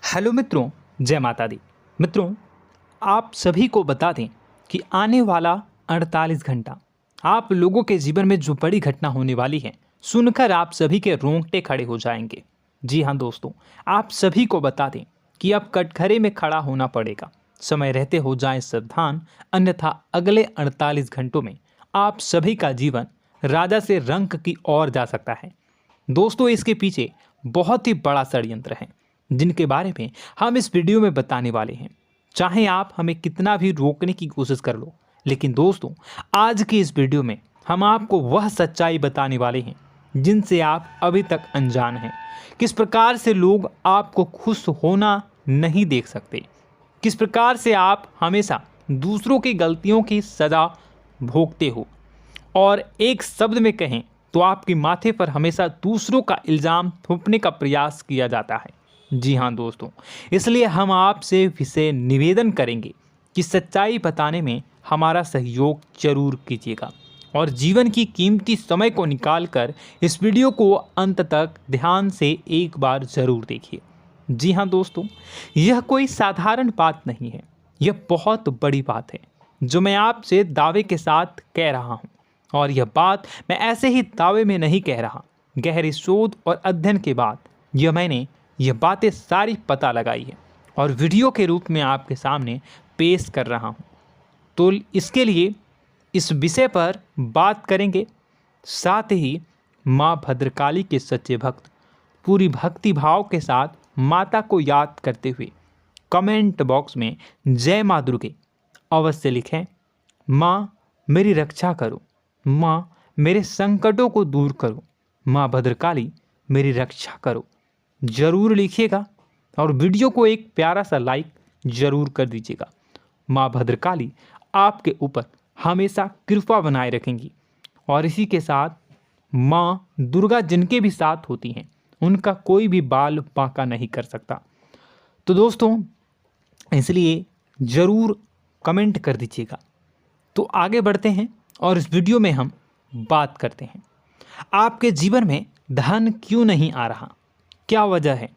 Hello मित्रों, जय माता दी। मित्रों, आप सभी को बता दें कि आने वाला 48 घंटा आप लोगों के जीवन में जो बड़ी घटना होने वाली है, सुनकर आप सभी के रोंगटे खड़े हो जाएंगे। जी हाँ दोस्तों, आप सभी को बता दें कि अब कटघरे में खड़ा होना पड़ेगा। समय रहते हो जाएं सावधान, अन्यथा अगले 48 घंटों में आप सभी का जीवन राजा से रंक की ओर जा सकता है। दोस्तों, इसके पीछे बहुत ही बड़ा षड्यंत्र है जिनके बारे में हम इस वीडियो में बताने वाले हैं। चाहे आप हमें कितना भी रोकने की कोशिश कर लो, लेकिन दोस्तों आज की इस वीडियो में हम आपको वह सच्चाई बताने वाले हैं जिनसे आप अभी तक अनजान हैं। किस प्रकार से लोग आपको खुश होना नहीं देख सकते, किस प्रकार से आप हमेशा दूसरों की गलतियों की सज़ा भोगते हो, और एक शब्द में कहें तो आपके माथे पर हमेशा दूसरों का इल्ज़ाम थोपने का प्रयास किया जाता है। जी हाँ दोस्तों, इसलिए हम आपसे विशेष निवेदन करेंगे कि सच्चाई बताने में हमारा सहयोग जरूर कीजिएगा और जीवन की कीमती समय को निकालकर इस वीडियो को अंत तक ध्यान से एक बार ज़रूर देखिए। जी हाँ दोस्तों, यह कोई साधारण बात नहीं है, यह बहुत बड़ी बात है जो मैं आपसे दावे के साथ कह रहा हूँ। और यह बात मैं ऐसे ही दावे में नहीं कह रहा, गहरी शोध और अध्ययन के बाद मैंने यह बातें सारी पता लगाई है और वीडियो के रूप में आपके सामने पेश कर रहा हूँ। तो इसके लिए इस विषय पर बात करेंगे। साथ ही माँ भद्रकाली के सच्चे भक्त पूरी भक्ति भाव के साथ माता को याद करते हुए कमेंट बॉक्स में जय माँ दुर्गे अवश्य लिखें। माँ मेरी रक्षा करो, माँ मेरे संकटों को दूर करो, माँ भद्रकाली मेरी रक्षा करो, ज़रूर लिखिएगा और वीडियो को एक प्यारा सा लाइक ज़रूर कर दीजिएगा। माँ भद्रकाली आपके ऊपर हमेशा कृपा बनाए रखेंगी और इसी के साथ माँ दुर्गा जिनके भी साथ होती हैं उनका कोई भी बाल बांका नहीं कर सकता। तो दोस्तों, इसलिए ज़रूर कमेंट कर दीजिएगा। तो आगे बढ़ते हैं और इस वीडियो में हम बात करते हैं, आपके जीवन में धन क्यों नहीं आ रहा, क्या वजह है।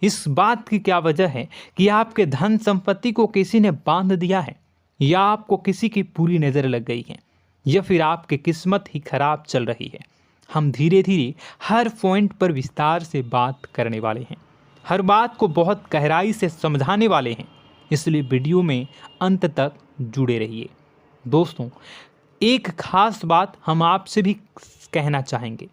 इस बात की क्या वजह है कि आपके धन संपत्ति को किसी ने बांध दिया है, या आपको किसी की पूरी नज़र लग गई है, या फिर आपकी किस्मत ही खराब चल रही है। हम धीरे धीरे हर पॉइंट पर विस्तार से बात करने वाले हैं, हर बात को बहुत गहराई से समझाने वाले हैं, इसलिए वीडियो में अंत तक जुड़े रहिए। दोस्तों, एक खास बात हम आपसे भी कहना चाहेंगे,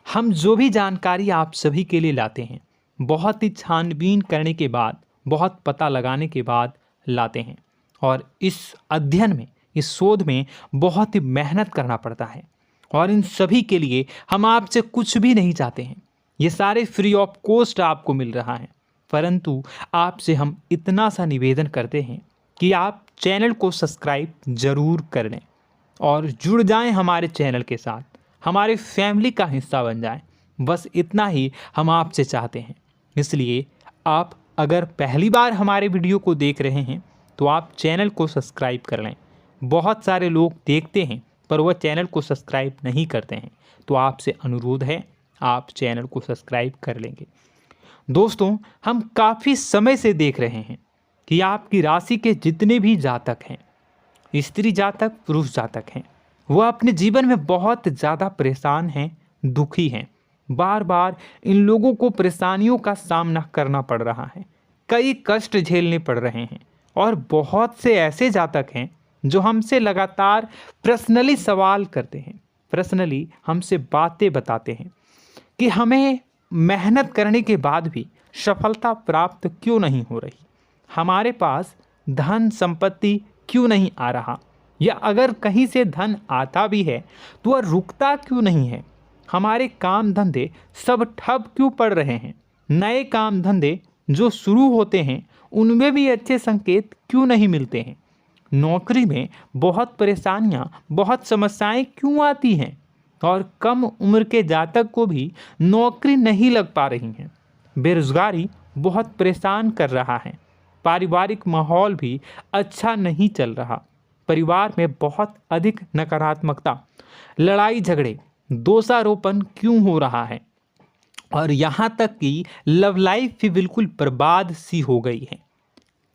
हम जो भी जानकारी आप सभी के लिए लाते हैं बहुत ही छानबीन करने के बाद, बहुत पता लगाने के बाद लाते हैं, और इस अध्ययन में, इस शोध में बहुत ही मेहनत करना पड़ता है। और इन सभी के लिए हम आपसे कुछ भी नहीं चाहते हैं, ये सारे फ्री ऑफ कॉस्ट आपको मिल रहा है। परंतु आपसे हम इतना सा निवेदन करते हैं कि आप चैनल को सब्सक्राइब ज़रूर कर लें और जुड़ जाएं हमारे चैनल के साथ, हमारे फैमिली का हिस्सा बन जाएं। बस इतना ही हम आपसे चाहते हैं। इसलिए आप अगर पहली बार हमारे वीडियो को देख रहे हैं तो आप चैनल को सब्सक्राइब कर लें। बहुत सारे लोग देखते हैं पर वह चैनल को सब्सक्राइब नहीं करते हैं, तो आपसे अनुरोध है आप चैनल को सब्सक्राइब कर लेंगे। दोस्तों, हम काफ़ी समय से देख रहे हैं कि आपकी राशि के जितने भी जातक हैं, स्त्री जातक पुरुष जातक हैं, वह अपने जीवन में बहुत ज़्यादा परेशान हैं, दुखी हैं। बार बार इन लोगों को परेशानियों का सामना करना पड़ रहा है, कई कष्ट झेलने पड़ रहे हैं। और बहुत से ऐसे जातक हैं जो हमसे लगातार पर्सनली सवाल करते हैं, पर्सनली हमसे बातें बताते हैं कि हमें मेहनत करने के बाद भी सफलता प्राप्त क्यों नहीं हो रही, हमारे पास धन संपत्ति क्यों नहीं आ रहा, या अगर कहीं से धन आता भी है तो वह रुकता क्यों नहीं है, हमारे काम धंधे सब ठप क्यों पड़ रहे हैं, नए काम धंधे जो शुरू होते हैं उनमें भी अच्छे संकेत क्यों नहीं मिलते हैं, नौकरी में बहुत परेशानियां, बहुत समस्याएं क्यों आती हैं, और कम उम्र के जातक को भी नौकरी नहीं लग पा रही हैं, बेरोजगारी बहुत परेशान कर रहा है, पारिवारिक माहौल भी अच्छा नहीं चल रहा, परिवार में बहुत अधिक नकारात्मकता, लड़ाई झगड़े, दोषारोपण क्यों हो रहा है, और यहाँ तक कि लव लाइफ भी बिल्कुल बर्बाद सी हो गई है।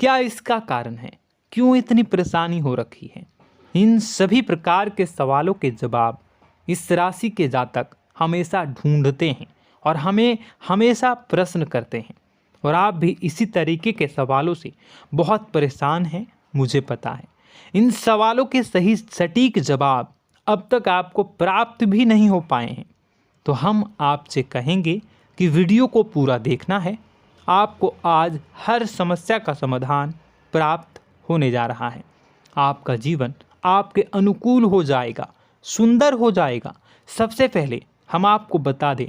क्या इसका कारण है? क्यों इतनी परेशानी हो रखी है? इन सभी प्रकार के सवालों के जवाब इस राशि के जातक हमेशा ढूंढते हैं और हमें हमेशा प्रश्न करते हैं। और आप भी इसी तरीके के सवालों से बहुत परेशान हैं, मुझे पता है। इन सवालों के सही सटीक जवाब अब तक आपको प्राप्त भी नहीं हो पाए हैं। तो हम आपसे कहेंगे कि वीडियो को पूरा देखना है। आपको आज हर समस्या का समाधान प्राप्त होने जा रहा है। आपका जीवन आपके अनुकूल हो जाएगा, सुंदर हो जाएगा। सबसे पहले हम आपको बता दें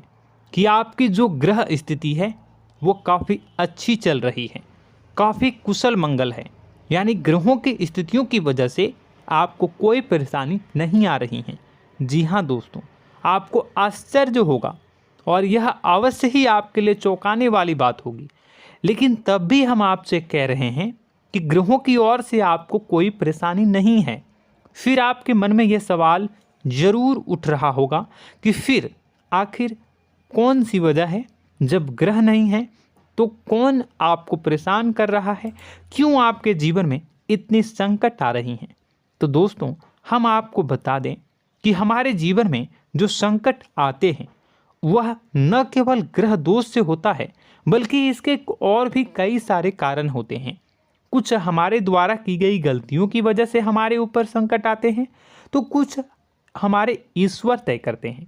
कि आपकी जो ग्रह स्थिति है वो काफ़ी अच्छी चल रही है, काफ़ी कुशल मंगल है। यानी ग्रहों की स्थितियों की वजह से आपको कोई परेशानी नहीं आ रही है। जी हाँ दोस्तों, आपको आश्चर्य होगा और यह अवश्य ही आपके लिए चौंकाने वाली बात होगी। लेकिन तब भी हम आपसे कह रहे हैं कि ग्रहों की ओर से आपको कोई परेशानी नहीं है। फिर आपके मन में यह सवाल जरूर उठ रहा होगा कि फिर आखिर कौन सी वजह है? जब ग्रह नहीं है तो कौन आपको परेशान कर रहा है? क्यों आपके जीवन में इतनी संकट आ रही हैं? तो दोस्तों, हम आपको बता दें कि हमारे जीवन में जो संकट आते हैं वह न केवल ग्रह दोष से होता है, बल्कि इसके और भी कई सारे कारण होते हैं। कुछ हमारे द्वारा की गई गलतियों की वजह से हमारे ऊपर संकट आते हैं, तो कुछ हमारे ईश्वर तय करते हैं,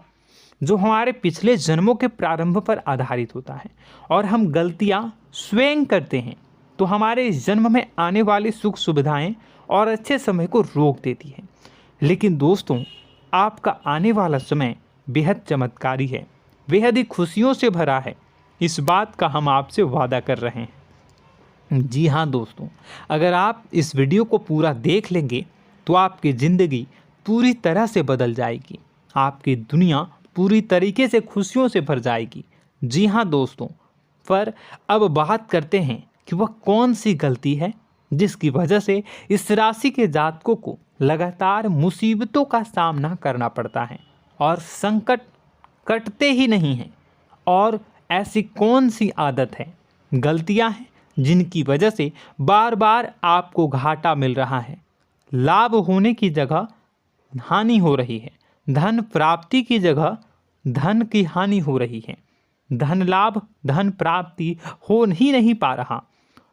जो हमारे पिछले जन्मों के प्रारंभ पर आधारित होता है। और हम गलतियां स्वयं करते हैं तो हमारे इस जन्म में आने वाली सुख सुविधाएं और अच्छे समय को रोक देती है। लेकिन दोस्तों, आपका आने वाला समय बेहद चमत्कारी है, बेहद ही खुशियों से भरा है। इस बात का हम आपसे वादा कर रहे हैं। जी हाँ दोस्तों, अगर आप इस वीडियो को पूरा देख लेंगे तो आपकी ज़िंदगी पूरी तरह से बदल जाएगी, आपकी दुनिया पूरी तरीके से खुशियों से भर जाएगी। जी हाँ दोस्तों, पर अब बात करते हैं कि वह कौन सी गलती है जिसकी वजह से इस राशि के जातकों को लगातार मुसीबतों का सामना करना पड़ता है और संकट कटते ही नहीं हैं। और ऐसी कौन सी आदत है, गलतियां हैं जिनकी वजह से बार बार आपको घाटा मिल रहा है, लाभ होने की जगह हानि हो रही है, धन प्राप्ति की जगह धन की हानि हो रही है, धन लाभ धन प्राप्ति हो ही नहीं पा रहा,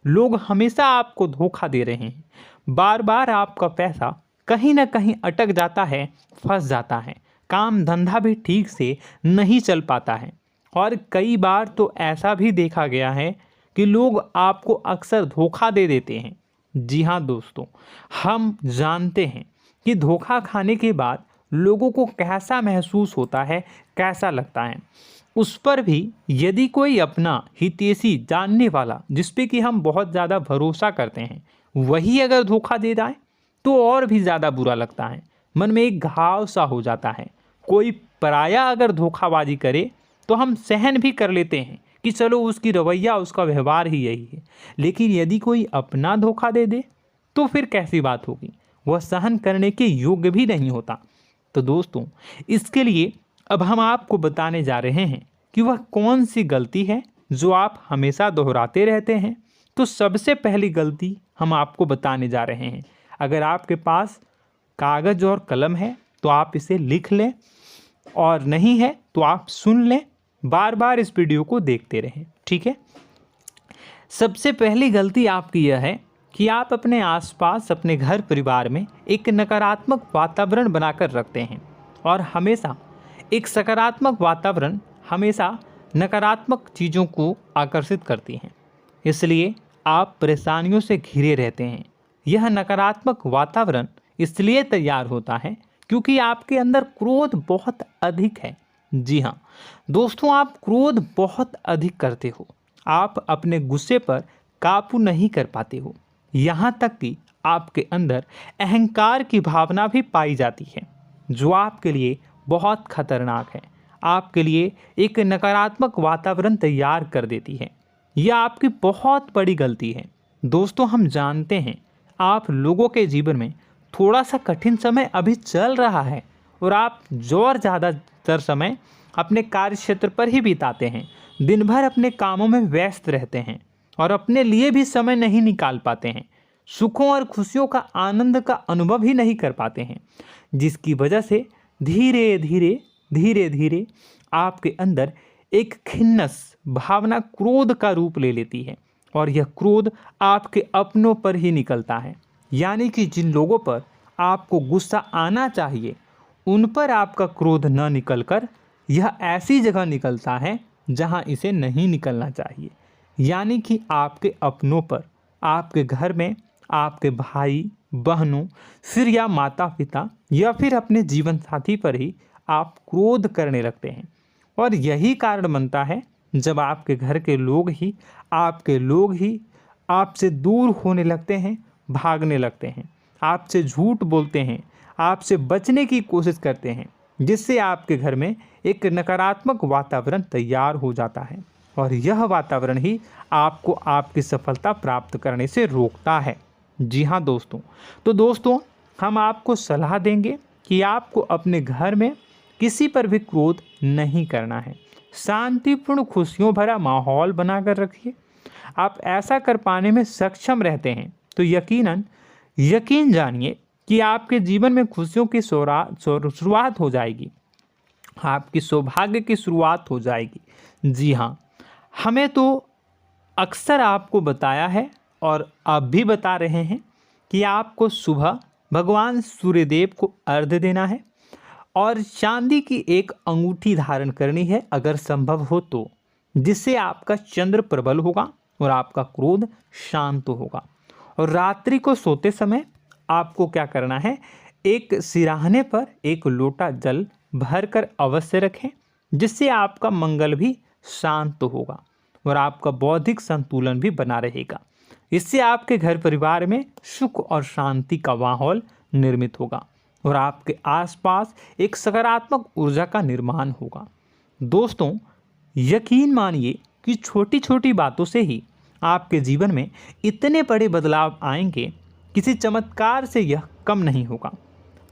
लोग हमेशा आपको धोखा दे रहे हैं, बार बार आपका पैसा कहीं ना कहीं अटक जाता है, फंस जाता है, काम धंधा भी ठीक से नहीं चल पाता है। और कई बार तो ऐसा भी देखा गया है कि लोग आपको अक्सर धोखा दे देते हैं। जी हाँ दोस्तों, हम जानते हैं कि धोखा खाने के बाद लोगों को कैसा महसूस होता है, कैसा लगता है। उस पर भी यदि कोई अपना हितैषी जानने वाला, जिस पे कि हम बहुत ज़्यादा भरोसा करते हैं, वही अगर धोखा दे जाए तो और भी ज़्यादा बुरा लगता है, मन में एक घाव सा हो जाता है। कोई पराया अगर धोखाबाजी करे तो हम सहन भी कर लेते हैं कि चलो उसकी रवैया, उसका व्यवहार ही यही है। लेकिन यदि कोई अपना धोखा दे दे तो फिर कैसी बात होगी, वह सहन करने के योग्य भी नहीं होता। तो दोस्तों, इसके लिए अब हम आपको बताने जा रहे हैं कि वह कौन सी गलती है जो आप हमेशा दोहराते रहते हैं। तो सबसे पहली गलती हम आपको बताने जा रहे हैं। अगर आपके पास कागज़ और कलम है तो आप इसे लिख लें, और नहीं है तो आप सुन लें, बार बार इस वीडियो को देखते रहें, ठीक है। सबसे पहली गलती आपकी यह है कि आप अपने आसपास, अपने घर परिवार में एक नकारात्मक वातावरण बनाकर रखते हैं। और हमेशा एक सकारात्मक वातावरण हमेशा नकारात्मक चीज़ों को आकर्षित करती हैं, इसलिए आप परेशानियों से घिरे रहते हैं। यह नकारात्मक वातावरण इसलिए तैयार होता है क्योंकि आपके अंदर क्रोध बहुत अधिक है। जी हाँ दोस्तों, आप क्रोध बहुत अधिक करते हो, आप अपने गुस्से पर काबू नहीं कर पाते हो, यहाँ तक कि आपके अंदर अहंकार की भावना भी पाई जाती है, जो आपके लिए बहुत खतरनाक है, आपके लिए एक नकारात्मक वातावरण तैयार कर देती है। यह आपकी बहुत बड़ी गलती है। दोस्तों, हम जानते हैं आप लोगों के जीवन में थोड़ा सा कठिन समय अभी चल रहा है और आप और ज़्यादा अधिकतर समय अपने कार्य क्षेत्र पर ही बिताते हैं, दिन भर अपने कामों में व्यस्त रहते हैं और अपने लिए भी समय नहीं निकाल पाते हैं, सुखों और खुशियों का आनंद का अनुभव ही नहीं कर पाते हैं, जिसकी वजह से धीरे धीरे आपके अंदर एक खिन्नस भावना क्रोध का रूप ले लेती है और यह क्रोध आपके अपनों पर ही निकलता है। यानी कि जिन लोगों पर आपको गुस्सा आना चाहिए उन पर आपका क्रोध न निकलकर यह ऐसी जगह निकलता है जहां इसे नहीं निकलना चाहिए। यानी कि आपके अपनों पर, आपके घर में आपके भाई बहनों, फिर या माता पिता या फिर अपने जीवन साथी पर ही आप क्रोध करने लगते हैं। और यही कारण बनता है जब आपके घर के लोग ही आपसे दूर होने लगते हैं, भागने लगते हैं, आपसे झूठ बोलते हैं, आपसे बचने की कोशिश करते हैं, जिससे आपके घर में एक नकारात्मक वातावरण तैयार हो जाता है और यह वातावरण ही आपको आपकी सफलता प्राप्त करने से रोकता है। जी हाँ दोस्तों, तो दोस्तों हम आपको सलाह देंगे कि आपको अपने घर में किसी पर भी क्रोध नहीं करना है। शांतिपूर्ण खुशियों भरा माहौल बनाकर रखिए। आप ऐसा कर पाने में सक्षम रहते हैं तो यकीन जानिए कि आपके जीवन में खुशियों की शुरुआत हो जाएगी, आपकी सौभाग्य की शुरुआत हो जाएगी। जी हाँ, हमें तो अक्सर आपको बताया है और अब भी बता रहे हैं कि आपको सुबह भगवान सूर्यदेव को अर्घ्य देना है और चांदी की एक अंगूठी धारण करनी है अगर संभव हो तो, जिससे आपका चंद्र प्रबल होगा और आपका क्रोध शांत होगा। और रात्रि को सोते समय आपको क्या करना है, एक सिराहने पर एक लोटा जल भरकर अवश्य रखें, जिससे आपका मंगल भी शांत होगा और आपका बौद्धिक संतुलन भी बना रहेगा। इससे आपके घर परिवार में सुख और शांति का माहौल निर्मित होगा और आपके आसपास एक सकारात्मक ऊर्जा का निर्माण होगा। दोस्तों यकीन मानिए कि छोटी छोटी बातों से ही आपके जीवन में इतने बड़े बदलाव आएंगे, किसी चमत्कार से यह कम नहीं होगा।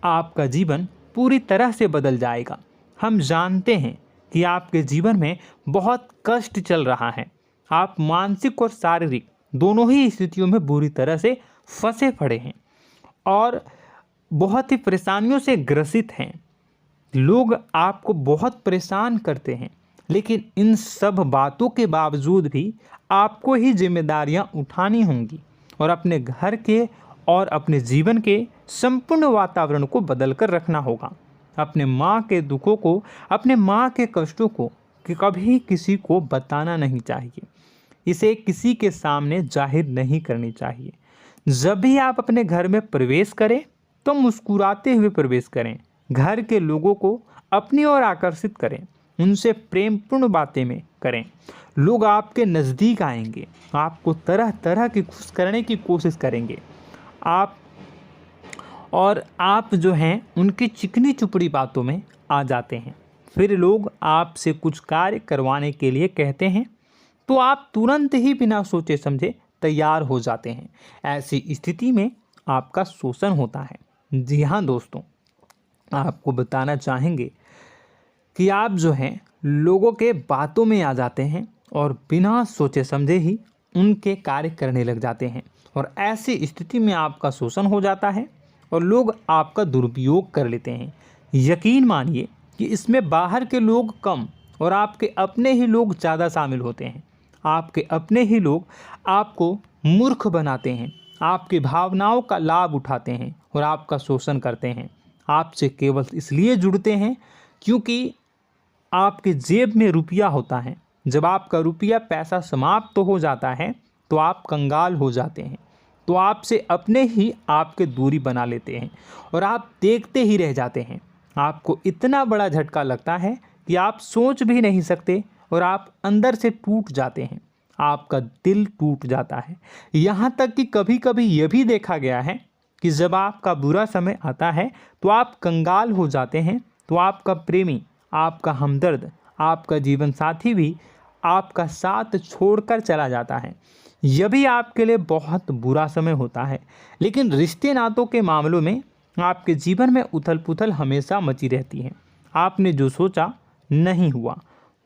आपका जीवन पूरी तरह से बदल जाएगा। हम जानते हैं कि आपके जीवन में बहुत कष्ट चल रहा है, आप मानसिक और शारीरिक दोनों ही स्थितियों में बुरी तरह से फंसे पड़े हैं और बहुत ही परेशानियों से ग्रसित हैं। लोग आपको बहुत परेशान करते हैं, लेकिन इन सब बातों के बावजूद भी आपको ही जिम्मेदारियां उठानी होंगी और अपने घर के और अपने जीवन के संपूर्ण वातावरण को बदल कर रखना होगा। अपने माँ के दुखों को, अपने माँ के कष्टों को कभी किसी को बताना नहीं चाहिए, इसे किसी के सामने जाहिर नहीं करनी चाहिए। जब भी आप अपने घर में प्रवेश करें तो मुस्कुराते हुए प्रवेश करें, घर के लोगों को अपनी ओर आकर्षित करें, उनसे प्रेमपूर्ण बातें में करें। लोग आपके नज़दीक आएंगे, आपको तरह तरह की खुश करने की कोशिश करेंगे। आप जो हैं उनकी चिकनी चुपड़ी बातों में आ जाते हैं। फिर लोग आपसे कुछ कार्य करवाने के लिए कहते हैं तो आप तुरंत ही बिना सोचे समझे तैयार हो जाते हैं। ऐसी स्थिति में आपका शोषण होता है। जी हाँ दोस्तों, आपको बताना चाहेंगे कि आप जो हैं लोगों के बातों में आ जाते हैं और बिना सोचे समझे ही उनके कार्य करने लग जाते हैं और ऐसी स्थिति में आपका शोषण हो जाता है और लोग आपका दुरुपयोग कर लेते हैं। यकीन मानिए कि इसमें बाहर के लोग कम और आपके अपने ही लोग ज़्यादा शामिल होते हैं। आपके अपने ही लोग आपको मूर्ख बनाते हैं, आपकी भावनाओं का लाभ उठाते हैं और आपका शोषण करते हैं। आपसे केवल इसलिए जुड़ते हैं क्योंकि आपके जेब में रुपया होता है। जब आपका रुपया पैसा समाप्त हो जाता है तो आप कंगाल हो जाते हैं, तो आपसे अपने ही आपके दूरी बना लेते हैं और आप देखते ही रह जाते हैं। आपको इतना बड़ा झटका लगता है कि आप सोच भी नहीं सकते और आप अंदर से टूट जाते हैं, आपका दिल टूट जाता है। यहाँ तक कि कभी कभी यह भी देखा गया है कि जब आपका बुरा समय आता है तो आप कंगाल हो जाते हैं, तो आपका प्रेमी, आपका हमदर्द, आपका जीवन साथी भी आपका साथ छोड़कर चला जाता है। यह भी आपके लिए बहुत बुरा समय होता है। लेकिन रिश्ते नातों के मामलों में आपके जीवन में उथल पुथल हमेशा मची रहती है। आपने जो सोचा नहीं हुआ।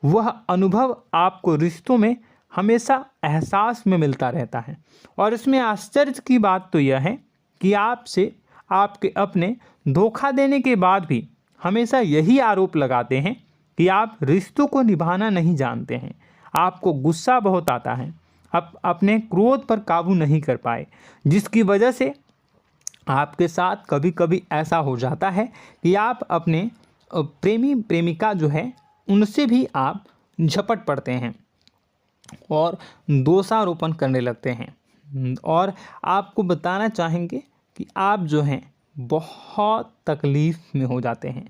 वह अनुभव आपको रिश्तों में हमेशा एहसास में मिलता रहता है। और इसमें आश्चर्य की बात तो यह है कि आपसे आपके अपने धोखा देने के बाद भी हमेशा यही आरोप लगाते हैं कि आप रिश्तों को निभाना नहीं जानते हैं। आपको गुस्सा बहुत आता है, अपने क्रोध पर काबू नहीं कर पाए, जिसकी वजह से आपके साथ कभी कभी ऐसा हो जाता है कि आप अपने प्रेमी प्रेमिका जो है उनसे भी आप झपट पड़ते हैं और दोषारोपण करने लगते हैं। और आपको बताना चाहेंगे कि आप जो हैं बहुत तकलीफ़ में हो जाते हैं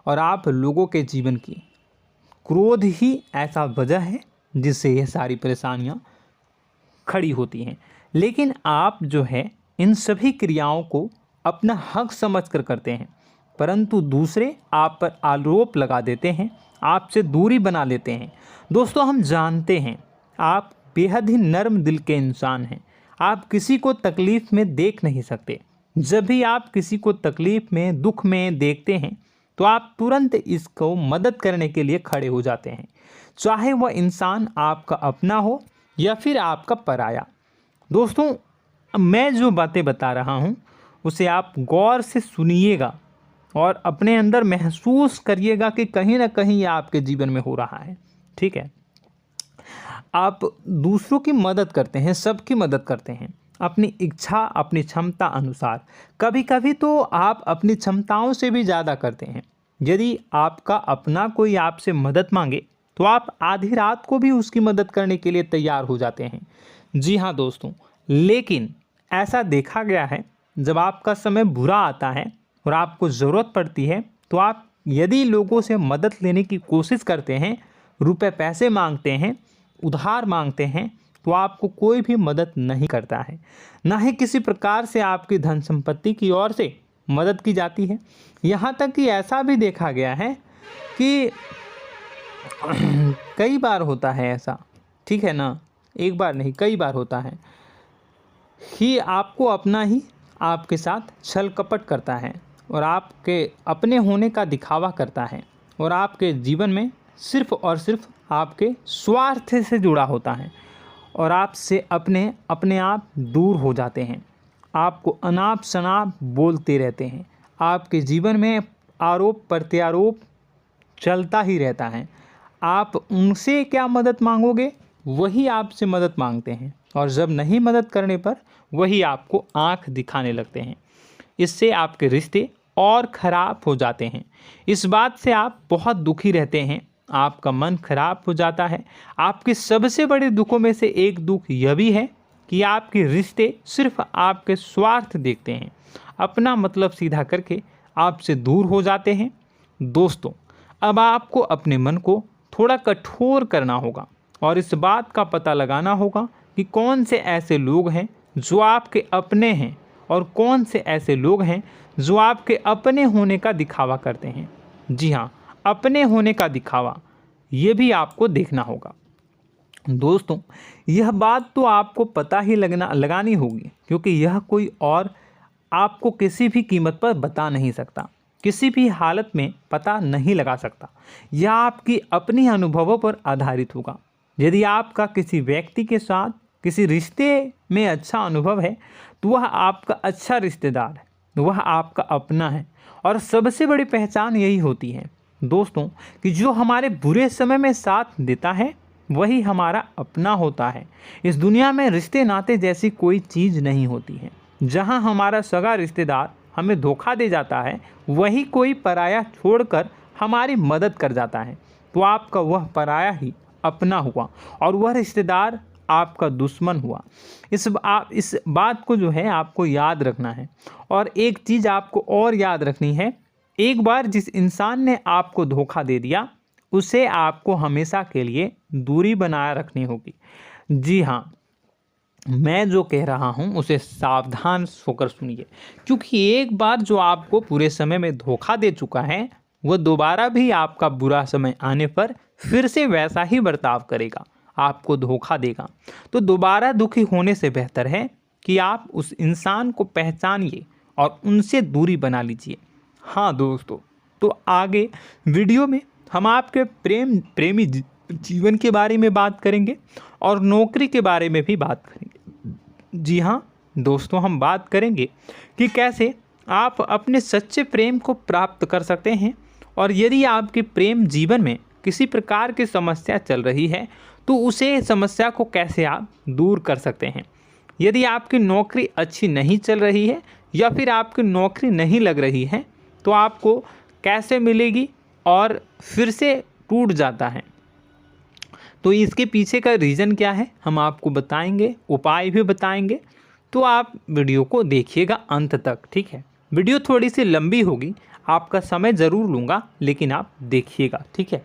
और आप लोगों के जीवन की क्रोध ही ऐसा वजह है जिससे ये सारी परेशानियां खड़ी होती हैं। लेकिन आप जो है इन सभी क्रियाओं को अपना हक समझकर करते हैं, परंतु दूसरे आप पर आरोप लगा देते हैं, आपसे दूरी बना लेते हैं। दोस्तों, हम जानते हैं आप बेहद ही नर्म दिल के इंसान हैं। आप किसी को तकलीफ़ में देख नहीं सकते। जब भी आप किसी को तकलीफ़ में, दुख में देखते हैं तो आप तुरंत इसको मदद करने के लिए खड़े हो जाते हैं, चाहे वह इंसान आपका अपना हो या फिर आपका पराया। दोस्तों, मैं जो बातें बता रहा हूँ उसे आप गौर से सुनिएगा और अपने अंदर महसूस करिएगा कि कहीं ना कहीं ये आपके जीवन में हो रहा है। ठीक है, आप दूसरों की मदद करते हैं, सबकी मदद करते हैं अपनी इच्छा, अपनी क्षमता अनुसार। कभी कभी तो आप अपनी क्षमताओं से भी ज़्यादा करते हैं। यदि आपका अपना कोई आपसे मदद मांगे तो आप आधी रात को भी उसकी मदद करने के लिए तैयार हो जाते हैं। जी हाँ दोस्तों, लेकिन ऐसा देखा गया है जब आपका समय बुरा आता है और आपको ज़रूरत पड़ती है तो आप यदि लोगों से मदद लेने की कोशिश करते हैं, रुपए पैसे मांगते हैं, उधार मांगते हैं, तो आपको कोई भी मदद नहीं करता है। ना ही किसी प्रकार से आपकी धन संपत्ति की ओर से मदद की जाती है। यहाँ तक कि ऐसा भी देखा गया है कि कई बार होता है ऐसा, ठीक है ना, एक बार नहीं कई बार होता है कि आपको अपना ही आपके साथ छल कपट करता है और आपके अपने होने का दिखावा करता है और आपके जीवन में सिर्फ और सिर्फ आपके स्वार्थ से जुड़ा होता है और आपसे अपने आप दूर हो जाते हैं। आपको अनाप शनाप बोलते रहते हैं। आपके जीवन में आरोप प्रत्यारोप चलता ही रहता है। आप उनसे क्या मदद मांगोगे, वही आपसे मदद मांगते हैं और जब नहीं मदद करने पर वही आपको आंख दिखाने लगते हैं। इससे आपके रिश्ते और ख़राब हो जाते हैं। इस बात से आप बहुत दुखी रहते हैं, आपका मन खराब हो जाता है। आपके सबसे बड़े दुखों में से एक दुख यह भी है कि आपके रिश्ते सिर्फ आपके स्वार्थ देखते हैं, अपना मतलब सीधा करके आपसे दूर हो जाते हैं। दोस्तों, अब आपको अपने मन को थोड़ा कठोर करना होगा और इस बात का पता लगाना होगा कि कौन से ऐसे लोग हैं जो आपके अपने हैं और कौन से ऐसे लोग हैं जो आपके अपने होने का दिखावा करते हैं। जी हाँ, अपने होने का दिखावा, ये भी आपको देखना होगा। दोस्तों, यह बात तो आपको पता ही लगानी होगी, क्योंकि यह कोई और आपको किसी भी कीमत पर बता नहीं सकता, किसी भी हालत में पता नहीं लगा सकता। यह आपकी अपनी अनुभवों पर आधारित होगा। यदि आपका किसी व्यक्ति के साथ किसी रिश्ते में अच्छा अनुभव है तो वह आपका अच्छा रिश्तेदार है, वह आपका अपना है। और सबसे बड़ी पहचान यही होती है दोस्तों कि जो हमारे बुरे समय में साथ देता है वही हमारा अपना होता है। इस दुनिया में रिश्ते नाते जैसी कोई चीज़ नहीं होती है। जहां हमारा सगा रिश्तेदार हमें धोखा दे जाता है, वही कोई पराया छोड़कर हमारी मदद कर जाता है, तो आपका वह पराया ही अपना हुआ और वह रिश्तेदार आपका दुश्मन हुआ। इस बात को जो है आपको याद रखना है। और एक चीज़ आपको और याद रखनी है, एक बार जिस इंसान ने आपको धोखा दे दिया उसे आपको हमेशा के लिए दूरी बनाए रखनी होगी। जी हाँ, मैं जो कह रहा हूँ उसे सावधान होकर सुनिए, क्योंकि एक बार जो आपको पूरे समय में धोखा दे चुका है वह दोबारा भी आपका बुरा समय आने पर फिर से वैसा ही बर्ताव करेगा, आपको धोखा देगा। तो दोबारा दुखी होने से बेहतर है कि आप उस इंसान को पहचानिए और उनसे दूरी बना लीजिए। हाँ दोस्तों, तो आगे वीडियो में हम आपके प्रेमी जीवन के बारे में बात करेंगे और नौकरी के बारे में भी बात करेंगे। जी हाँ दोस्तों, हम बात करेंगे कि कैसे आप अपने सच्चे प्रेम को प्राप्त कर सकते हैं, और यदि आपके प्रेम जीवन में किसी प्रकार की समस्या चल रही है तो उसे समस्या को कैसे आप दूर कर सकते हैं। यदि आपकी नौकरी अच्छी नहीं चल रही है या फिर आपकी नौकरी नहीं लग रही है तो आपको कैसे मिलेगी और फिर से टूट जाता है, तो इसके पीछे का रीज़न क्या है हम आपको बताएंगे, उपाय भी बताएंगे। तो आप वीडियो को देखिएगा अंत तक, ठीक है। वीडियो थोड़ी सी लंबी होगी, आपका समय ज़रूर लूँगा, लेकिन आप देखिएगा, ठीक है।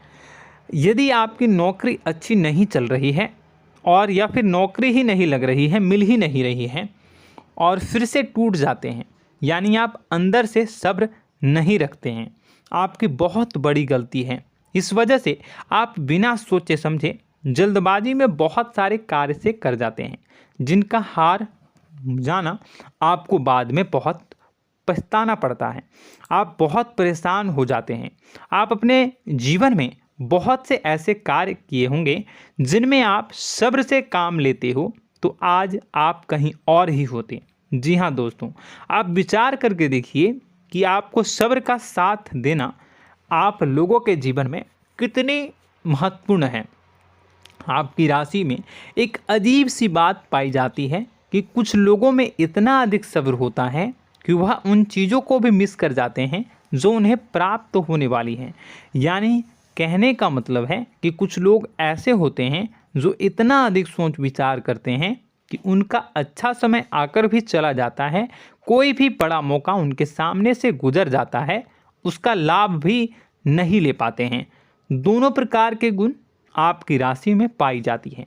यदि आपकी नौकरी अच्छी नहीं चल रही है और या फिर नौकरी ही नहीं लग रही है, मिल ही नहीं रही है और फिर से टूट जाते हैं, यानी आप अंदर से सब्र नहीं रखते हैं, आपकी बहुत बड़ी गलती है। इस वजह से आप बिना सोचे समझे जल्दबाजी में बहुत सारे कार्य से कर जाते हैं, जिनका हार जाना आपको बाद में बहुत पछताना पड़ता है। आप बहुत परेशान हो जाते हैं। आप अपने जीवन में बहुत से ऐसे कार्य किए होंगे जिनमें आप सब्र से काम लेते हो, तो आज आप कहीं और ही होते। जी हाँ दोस्तों, आप विचार करके देखिए कि आपको सब्र का साथ देना आप लोगों के जीवन में कितने महत्वपूर्ण है। आपकी राशि में एक अजीब सी बात पाई जाती है कि कुछ लोगों में इतना अधिक सब्र होता है कि वह उन चीज़ों को भी मिस कर जाते हैं जो उन्हें प्राप्त होने वाली हैं। यानी कहने का मतलब है कि कुछ लोग ऐसे होते हैं जो इतना अधिक सोच विचार करते हैं कि उनका अच्छा समय आकर भी चला जाता है, कोई भी बड़ा मौका उनके सामने से गुजर जाता है, उसका लाभ भी नहीं ले पाते हैं। दोनों प्रकार के गुण आपकी राशि में पाई जाती हैं।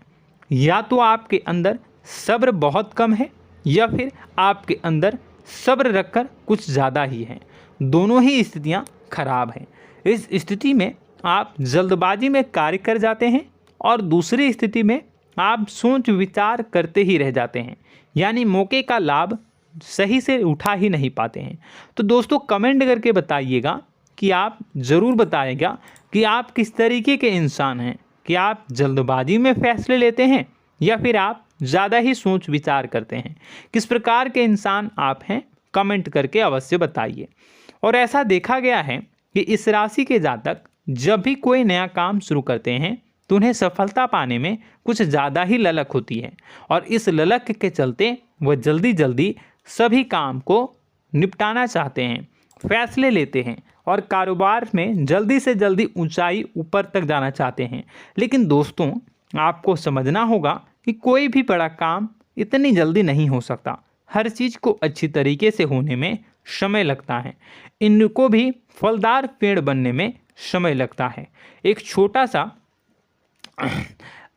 या तो आपके अंदर सब्र बहुत कम है या फिर आपके अंदर सब्र रखकर कुछ ज़्यादा ही है। दोनों ही स्थितियाँ खराब हैं। इस स्थिति में आप जल्दबाजी में कार्य कर जाते हैं और दूसरी स्थिति में आप सोच विचार करते ही रह जाते हैं, यानी मौके का लाभ सही से उठा ही नहीं पाते हैं। तो दोस्तों कमेंट करके बताइएगा कि आप ज़रूर बताइएगा कि आप किस तरीके के इंसान हैं, कि आप जल्दबाजी में फैसले लेते हैं या फिर आप ज़्यादा ही सोच विचार करते हैं। किस प्रकार के इंसान आप हैं, कमेंट करके अवश्य बताइए। और ऐसा देखा गया है कि इस राशि के जातक जब भी कोई नया काम शुरू करते हैं तो उन्हें सफलता पाने में कुछ ज़्यादा ही ललक होती है, और इस ललक के चलते वह जल्दी जल्दी सभी काम को निपटाना चाहते हैं, फैसले लेते हैं और कारोबार में जल्दी से जल्दी ऊंचाई ऊपर तक जाना चाहते हैं। लेकिन दोस्तों आपको समझना होगा कि कोई भी बड़ा काम इतनी जल्दी नहीं हो सकता। हर चीज़ को अच्छी तरीके से होने में समय लगता है। इनको भी फलदार पेड़ बनने में समय लगता है। एक छोटा सा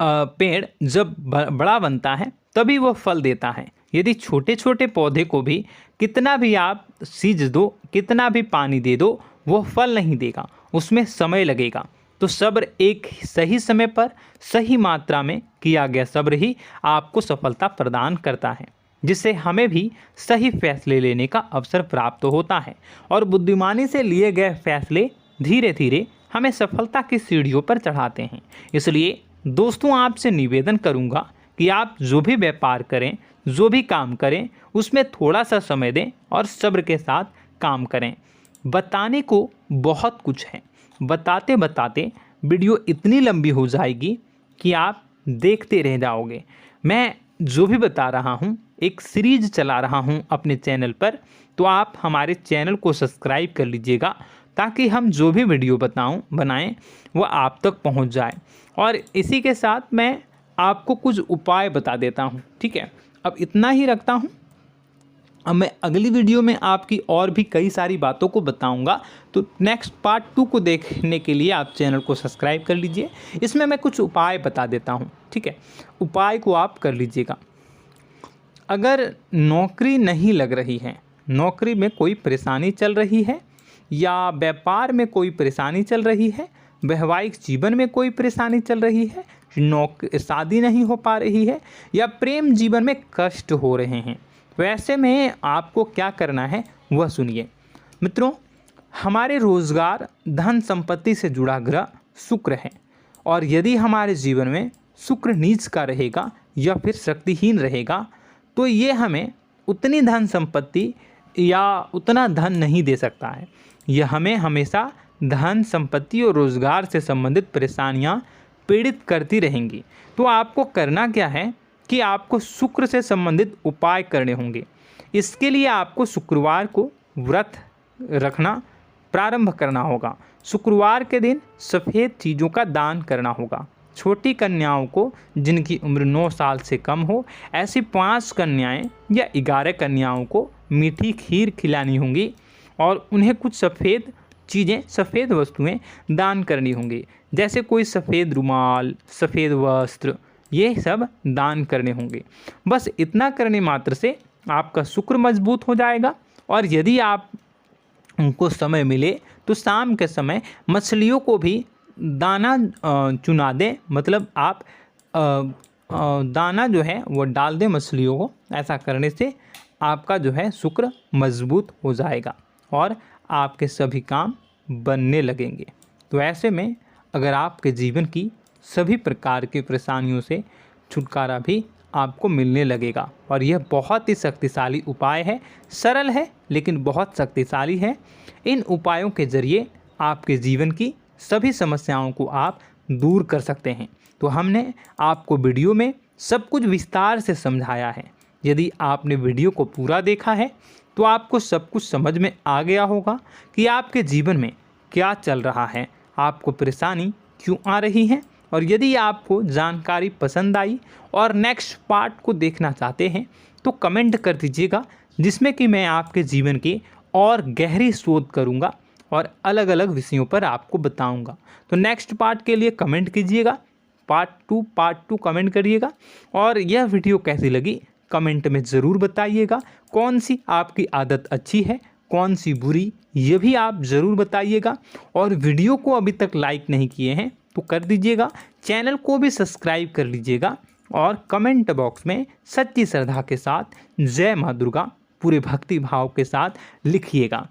पेड़ जब बड़ा बनता है तभी वो फल देता है। यदि छोटे छोटे पौधे को भी कितना भी आप सींच दो, कितना भी पानी दे दो, वो फल नहीं देगा, उसमें समय लगेगा। तो सब्र एक सही समय पर सही मात्रा में किया गया सब्र ही आपको सफलता प्रदान करता है, जिससे हमें भी सही फैसले लेने का अवसर प्राप्त होता है और बुद्धिमानी से लिए गए फैसले धीरे धीरे हमें सफलता की सीढ़ियों पर चढ़ाते हैं। इसलिए दोस्तों आपसे निवेदन करूंगा कि आप जो भी व्यापार करें, जो भी काम करें, उसमें थोड़ा सा समय दें और सब्र के साथ काम करें। बताने को बहुत कुछ है, बताते बताते वीडियो इतनी लंबी हो जाएगी कि आप देखते रह जाओगे। मैं जो भी बता रहा हूँ एक सीरीज चला रहा हूँ अपने चैनल पर, तो आप हमारे चैनल को सब्सक्राइब कर लीजिएगा ताकि हम जो भी वीडियो बनाएं वो आप तक पहुँच जाए। और इसी के साथ मैं आपको कुछ उपाय बता देता हूँ, ठीक है। अब इतना ही रखता हूँ। अब मैं अगली वीडियो में आपकी और भी कई सारी बातों को बताऊंगा, तो नेक्स्ट पार्ट 2 को देखने के लिए आप चैनल को सब्सक्राइब कर लीजिए। इसमें मैं कुछ उपाय बता देता हूं, ठीक है। उपाय को आप कर लीजिएगा। अगर नौकरी नहीं लग रही है, नौकरी में कोई परेशानी चल रही है, या व्यापार में कोई परेशानी चल रही है, वैवाहिक जीवन में कोई परेशानी चल रही है, शादी नहीं हो पा रही है, या प्रेम जीवन में कष्ट हो रहे हैं, वैसे में आपको क्या करना है वह सुनिए। मित्रों, हमारे रोजगार धन संपत्ति से जुड़ा ग्रह शुक्र है, और यदि हमारे जीवन में शुक्र नीच का रहेगा या फिर शक्तिहीन रहेगा तो ये हमें उतनी धन संपत्ति या उतना धन नहीं दे सकता है। यह हमें हमेशा धन संपत्ति और रोजगार से संबंधित परेशानियां पीड़ित करती रहेंगी। तो आपको करना क्या है कि आपको शुक्र से संबंधित उपाय करने होंगे। इसके लिए आपको शुक्रवार को व्रत रखना प्रारंभ करना होगा। शुक्रवार के दिन सफ़ेद चीज़ों का दान करना होगा। छोटी कन्याओं को जिनकी उम्र 9 साल से कम हो, ऐसी 5 कन्याएं या 11 कन्याओं को मीठी खीर खिलानी होंगी और उन्हें कुछ सफ़ेद चीज़ें, सफ़ेद वस्तुएं दान करनी होंगी, जैसे कोई सफ़ेद रुमाल, सफ़ेद वस्त्र, ये सब दान करने होंगे। बस इतना करने मात्र से आपका शुक्र मजबूत हो जाएगा। और यदि आप उनको समय मिले तो शाम के समय मछलियों को भी दाना चुना दें, मतलब आप दाना जो है वो डाल दें मछलियों को। ऐसा करने से आपका जो है शुक्र मजबूत हो जाएगा और आपके सभी काम बनने लगेंगे। तो ऐसे में अगर आपके जीवन की सभी प्रकार की परेशानियों से छुटकारा भी आपको मिलने लगेगा। और यह बहुत ही शक्तिशाली उपाय है, सरल है लेकिन बहुत शक्तिशाली है। इन उपायों के ज़रिए आपके जीवन की सभी समस्याओं को आप दूर कर सकते हैं। तो हमने आपको वीडियो में सब कुछ विस्तार से समझाया है। यदि आपने वीडियो को पूरा देखा है तो आपको सब कुछ समझ में आ गया होगा कि आपके जीवन में क्या चल रहा है, आपको परेशानी क्यों आ रही है। और यदि आपको जानकारी पसंद आई और नेक्स्ट पार्ट को देखना चाहते हैं तो कमेंट कर दीजिएगा, जिसमें कि मैं आपके जीवन की और गहरी शोध करूंगा और अलग अलग विषयों पर आपको बताऊंगा। तो नेक्स्ट पार्ट के लिए कमेंट कीजिएगा, पार्ट टू कमेंट करिएगा। और यह वीडियो कैसी लगी कमेंट में ज़रूर बताइएगा। कौन सी आपकी आदत अच्छी है, कौन सी बुरी, ये भी आप ज़रूर बताइएगा। और वीडियो को अभी तक लाइक नहीं किए हैं तो कर दीजिएगा, चैनल को भी सब्सक्राइब कर लीजिएगा और कमेंट बॉक्स में सच्ची श्रद्धा के साथ जय माँ दुर्गा पूरे भक्ति भाव के साथ लिखिएगा।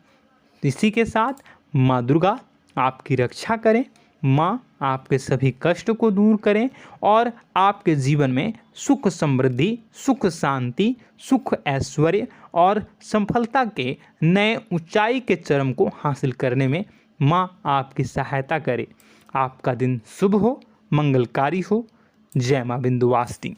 इसी के साथ माँ दुर्गा आपकी रक्षा करें, माँ आपके सभी कष्ट को दूर करें और आपके जीवन में सुख समृद्धि, सुख शांति, सुख ऐश्वर्य और सफलता के नए ऊंचाई के चरम को हासिल करने में माँ आपकी सहायता करे। आपका दिन शुभ हो, मंगलकारी हो। जय माँ विंध्यवासिनी।